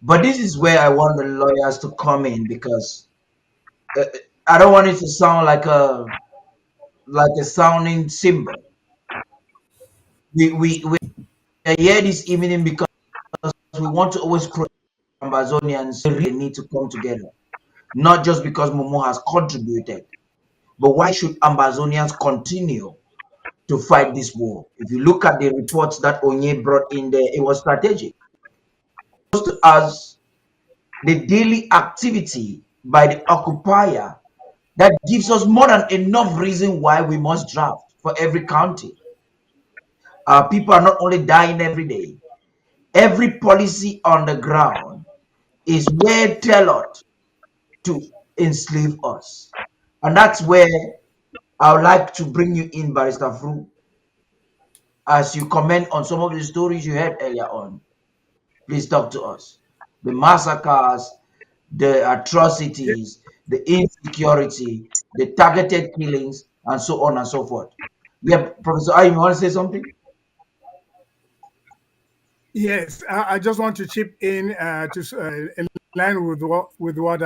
But this is where I want the lawyers to come in because uh, I don't want it to sound like a sounding symbol. We are here this evening because we want to always create Ambazonians really need to come together, not just because Momo has contributed, but why should Ambazonians continue to fight this war? If you look at the reports that Onye brought in there, it was strategic. As the daily activity by the occupier that gives us more than enough reason why we must draft for every county. Our people are not only dying every day, every policy on the ground is well tailored to enslave us. And that's where I would like to bring you in, Barrister Fru, as you comment on some of the stories you heard earlier on. Please talk to us. The massacres, the atrocities, the insecurity, the targeted killings, and so on and so forth. Yeah, Professor Ayim, you want to say something? Yes, I just want to chip in in line with what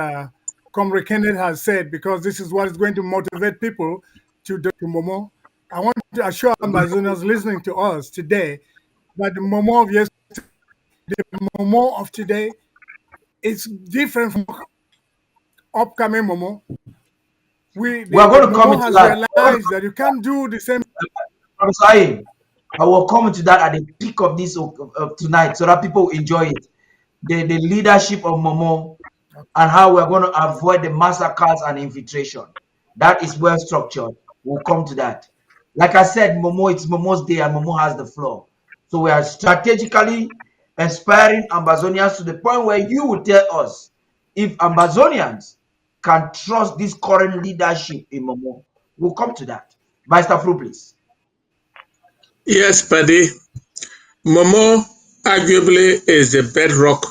Comrade Kenneth has said, because this is what is going to motivate people to Momo. I want to assure Amazonians listening to us today that the Momo of yesterday, the Momo of today, is different from upcoming Momo. We are The going to come Momo into has that. realized that you can't do the same. Professor Ayim, I will come into that at the peak of this of tonight so that people enjoy it. The leadership of Momo and how we're going to avoid the massacres and infiltration. That is well structured. We'll come to that. Like I said, Momo, it's Momo's day and Momo has the floor. So we are strategically inspiring Ambazonians to the point where you will tell us if Ambazonians can trust this current leadership in Momo. We'll come to that. Vice Fru, please. Yes, Paddy. Momo arguably is the bedrock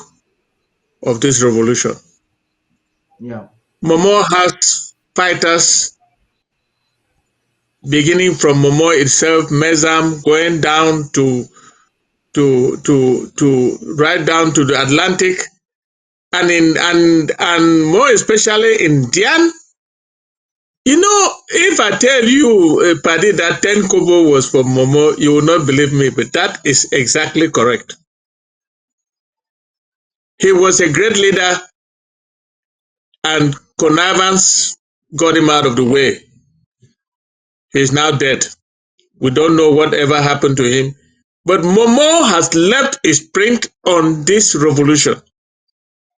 of this revolution. Yeah. Momo has fighters beginning from Momo itself, Mezam, going down to right down to the Atlantic, and more especially in Dian. You know, if I tell you, Paddy, that 10 kobo was for Momo, you will not believe me, but that is exactly correct. He was a great leader, and connivance got him out of the way. He's now dead. We don't know whatever happened to him. But Momo has left his print on this revolution.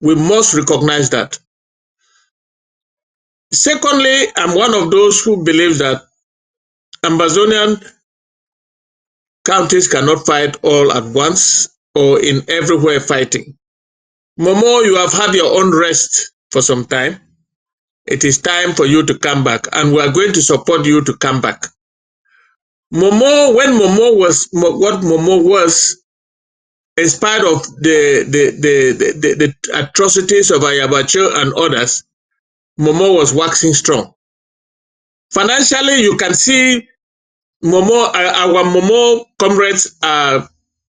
We must recognize that. Secondly, I'm one of those who believe that Ambazonian counties cannot fight all at once or in everywhere fighting. Momo, you have had your own rest for some time. It is time for you to come back, and we are going to support you to come back. Momo, when Momo was what Momo was, in spite of the atrocities of Ayabacho and others, Momo was waxing strong. Financially, you can see Momo, our Momo comrades are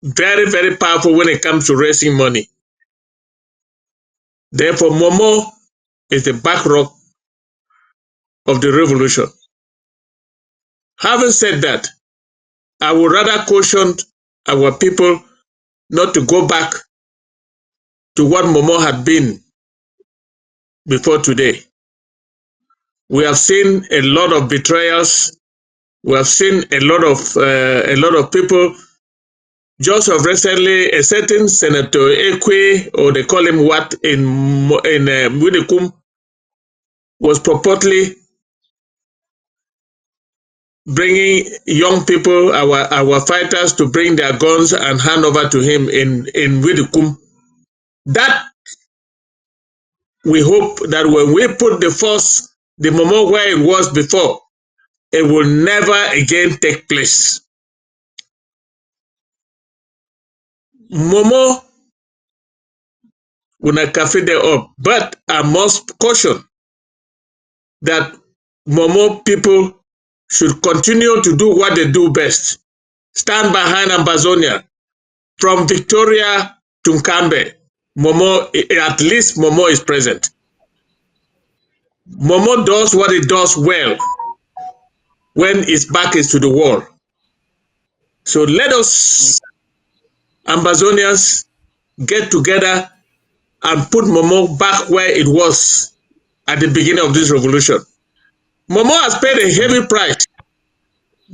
very, very powerful when it comes to raising money. Therefore, Momo is the backrock of the revolution. Having said that, I would rather caution our people not to go back to what Momo had been before today. We have seen a lot of betrayals. We have seen a lot of people. Just of recently, a certain Senator Ekwe, or they call him what in Widikum, was purportedly bringing young people, our fighters, to bring their guns and hand over to him in Widikum. That we hope that when we put the Momo where it was before, it will never again take place. Momo will not cafe there up, but I must caution that Momo people should continue to do what they do best. Stand behind Ambazonia from Victoria to Nkambe. Momo, at least Momo is present. Momo does what it does well when its back is to the wall. So let us, Ambazonians, get together and put Momo back where it was at the beginning of this revolution. Momo has paid a heavy price.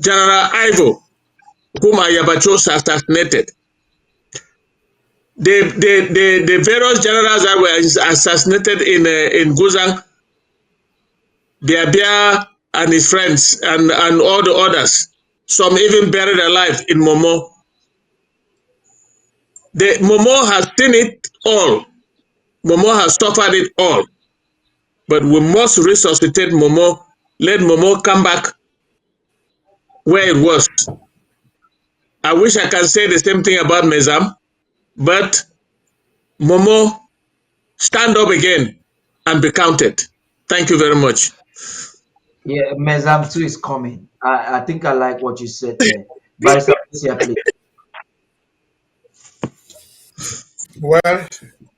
General Ivo, whom Ayabacho assassinated, the various generals that were assassinated in Guzang, Biabia and his friends, and all the others, some even buried alive in Momo. Momo has seen it all. Momo has suffered it all. But we must resuscitate Momo, let Momo come back where it was. I wish I can say the same thing about Mezam, but Momo, stand up again and be counted. Thank you very much. Yeah, Mezam too is coming. I think I like what you said there. Barrister, please. Well,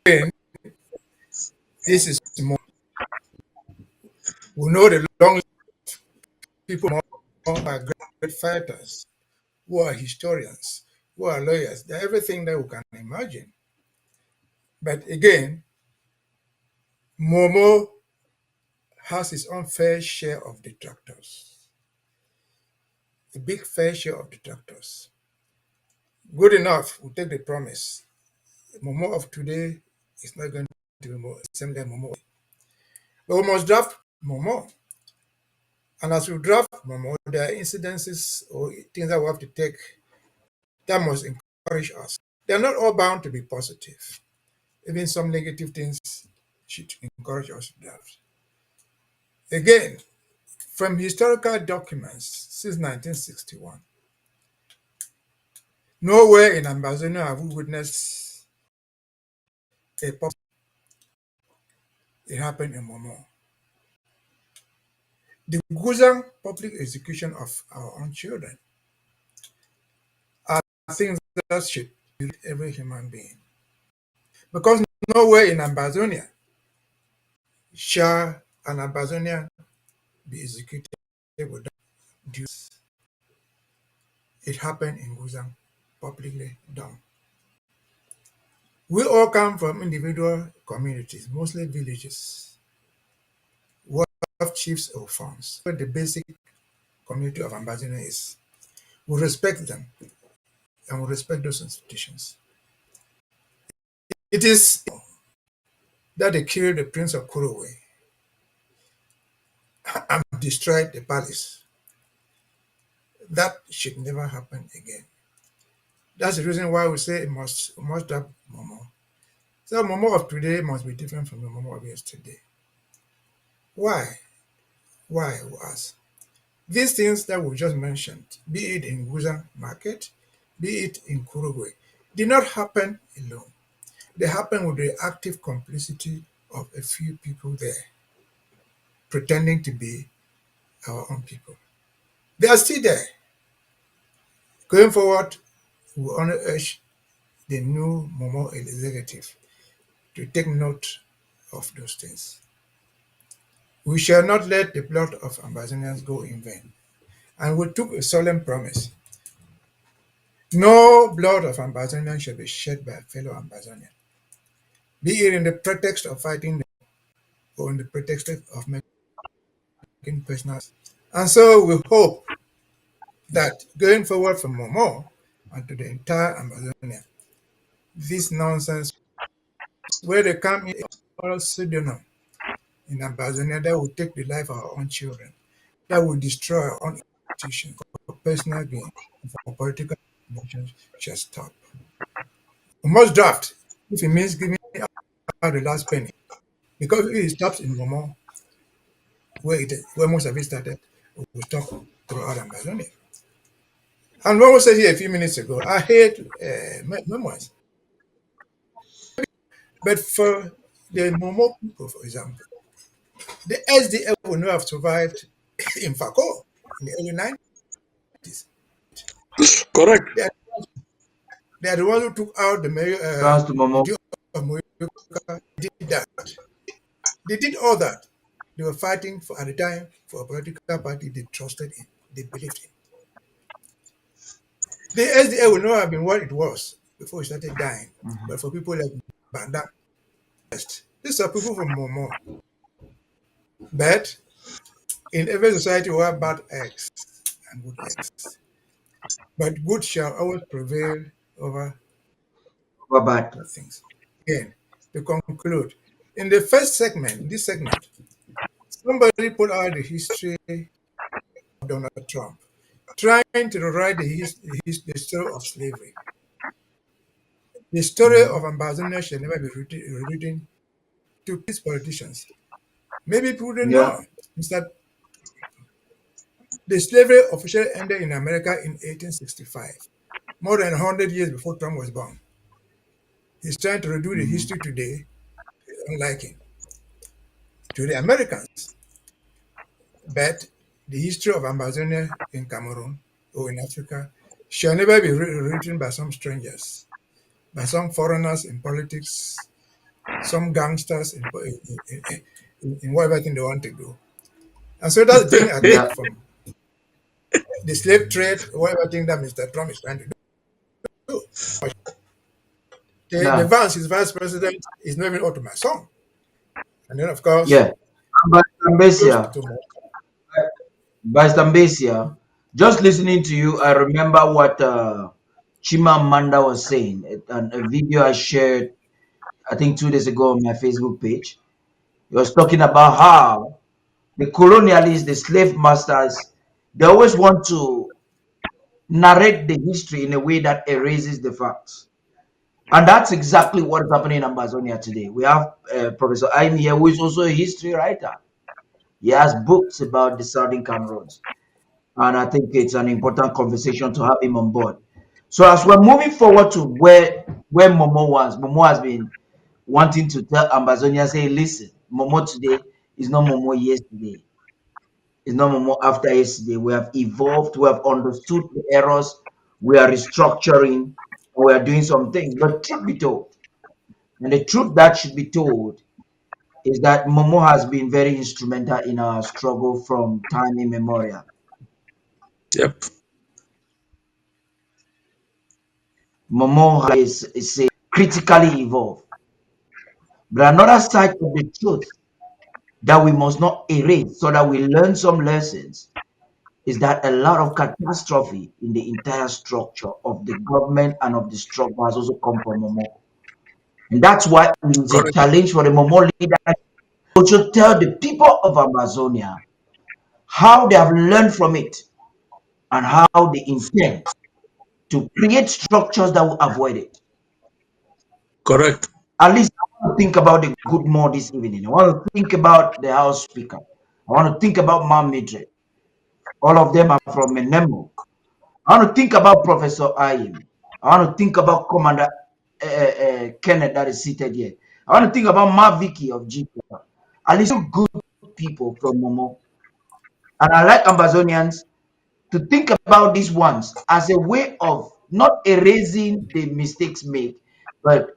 again, this is more. We know the long people are great fighters, who are historians, who are lawyers. They're everything that we can imagine. But again, Momo has his own fair share of detractors, a big fair share of detractors. Good enough, we take the promise. Momo of today is not going to be the same day Momo. But we must draft Momo. And as we draft Momo, there are incidences or things that we have to take that must encourage us. They're not all bound to be positive. Even some negative things should encourage us to draft. Again, from historical documents since 1961, nowhere in Ambazonia have we witnessed a pop. It happened in Momo. The Guzang public execution of our own children are things that should be every human being. Because nowhere in Ambazonia shall an Ambazonian be executed without due. It happened in Guzang, publicly done. We all come from individual communities, mostly villages, who have chiefs or farms. Where the basic community of Ambazonia is. We respect them and we respect those institutions. It is that they killed the Prince of Kurowe and destroyed the palace. That should never happen again. That's the reason why we say we must have Momo. So Momo of today must be different from the Momo of yesterday. Why? Why, we ask? These things that we just mentioned, be it in Guza market, be it in Kurugwe, did not happen alone. They happen with the active complicity of a few people there, pretending to be our own people. They are still there. Going forward, we only urge the new Momo executive to take note of those things. We shall not let the blood of Ambazonians go in vain. And we took a solemn promise. No blood of Ambazonian shall be shed by a fellow Ambazonian, be it in the pretext of fighting or in the pretext of making personal. And so we hope that going forward from Momo and to the entire Ambazonia, this nonsense, where they come in all pseudonym in Ambazonia, that will take the life of our own children, that will destroy our own institutions for personal gain, for political emotions, shall stop. We must draft if it means giving out the last penny. Because if it stops in Momo, where most of it started, we will stop throughout Ambazonia. And what was said here a few minutes ago, I hate memoirs. But for the Momo people, for example, the SDF would not have survived in Fako in the early 90s. Correct. They are the ones who took out the mayor, Thanks to Momo. the Duke of Moyo did that. They did all that. They were fighting for at the time for a political party they trusted in, they believed in. The SDA would not have been what it was before it started dying, but for people like Banda, these are people from Momo. But in every society we have bad eggs and good eggs. But good shall always prevail over What bad? bad things. Again, to conclude, in the first segment, this segment, somebody put out the history of Donald Trump, trying to rewrite the story of slavery. The story of Ambazonia shall never be rewritten to please politicians. Maybe people don't Yeah. know is that the slavery officially ended in America in 1865, more than 100 years before Trump was born. He's trying to redo the history today, unlike him, to the Americans. But the history of Ambazonia in Cameroon or in Africa shall never be rewritten by some strangers, by some foreigners in politics, some gangsters in whatever thing they want to do. And so that's the thing I take Yeah. from the slave trade, whatever thing that Mr. Trump is trying to do. The Yeah. Vance, his vice president, is not even up to my song. And then, of course, Yeah. But close Mbeseha, to more. Mbeseha, just listening to you, I remember what Chimamanda was saying. A video I shared, I think 2 days ago on my Facebook page. He was talking about how the colonialists, the slave masters, they always want to narrate the history in a way that erases the facts. And that's exactly what is happening in Ambazonia today. We have Professor Aim here, who is also a history writer. He has books about the Southern Cameroons. And I think it's an important conversation to have him on board. So as we're moving forward to where Momo was, Momo has been wanting to tell Ambazonia, say, listen, Momo today is not Momo yesterday. It's not Momo after yesterday. We have evolved, we have understood the errors, we are restructuring, we are doing some things. But truth be told, and the truth that should be told is that Momo has been very instrumental in our struggle from time immemorial. Yep. Momo is a critically evolved. But another side of the truth that we must not erase so that we learn some lessons is that a lot of catastrophe in the entire structure of the government and of the struggle has also come from Momo. And that's why it is a Correct. challenge for the Momo leader to also tell the people of Amazonia how they have learned from it and how they intend to create structures that will avoid it. Correct. At least I want to think about the good more this evening. I want to think about the House Speaker. I want to think about Ma'am Midred. All of them are from Menemo. I want to think about Professor Ayim. I want to think about Commander Kenneth that is seated here. I want to think about Ma Vicky of GPR. At least good people from Momo. And I like Ambazonians to think about these ones as a way of not erasing the mistakes made, but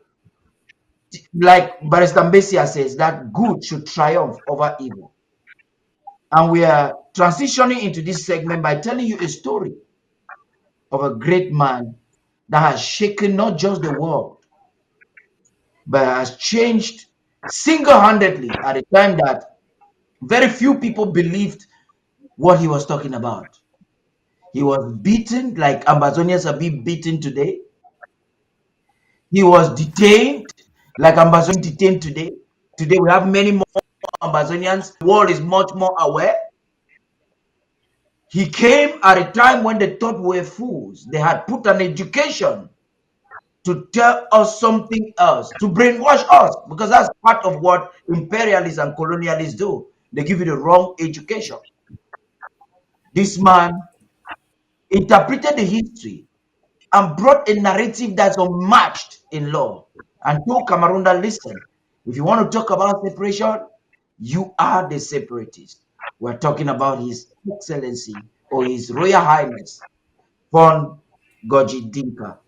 like Barrister Mbeseha says, that good should triumph over evil. And we are transitioning into this segment by telling you a story of a great man that has shaken not just the world, but has changed single-handedly at a time that very few people believed what he was talking about. He was beaten like Ambazonians are being beaten today. He was detained like Ambazonians detained today. Today we have many more Ambazonians. The world is much more aware. He came at a time when they thought we were fools. They had put an education to tell us something else, to brainwash us, because that's part of what imperialists and colonialists do. They give you the wrong education. This man interpreted the history and brought a narrative that's unmatched in law and told Cameroon that, listen, if you want to talk about separation, you are the separatists. We're talking about His Excellency or His Royal Highness, Von Goji Dinka.